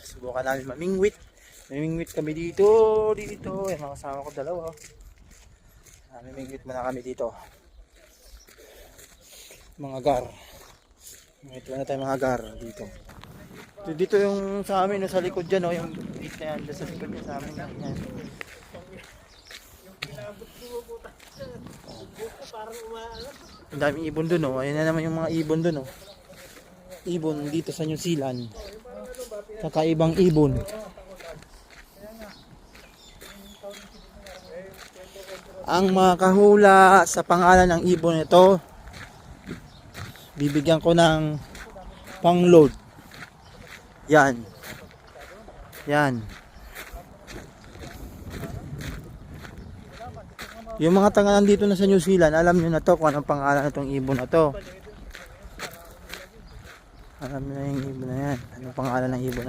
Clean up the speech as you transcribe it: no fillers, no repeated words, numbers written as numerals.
Subukan namin mamingwit. Mamingwit kami dito. Yung mga kasama ko dalawa. Mamingwit muna kami dito. Mga gar. Mamingwit muna tayo mga gar dito. Dito yung sa amin, no, sa likod dyan, no, yung dito yan, sa likod niya sa amin. Yan. Ang daming ibon dun, no. Ayun na naman yung mga ibon dun, no. Ibon dito sa New Zealand. Kakaibang ibon. Ang makahula sa pangalan ng ibon ito, bibigyan ko ng pang-load. Yan. Yung mga taga nandito na sa New Zealand, alam nyo na to kung anong pangalan itong ibon na to. Alam nyo na yung ibon na yan. Anong pangalan ng ibon na yan.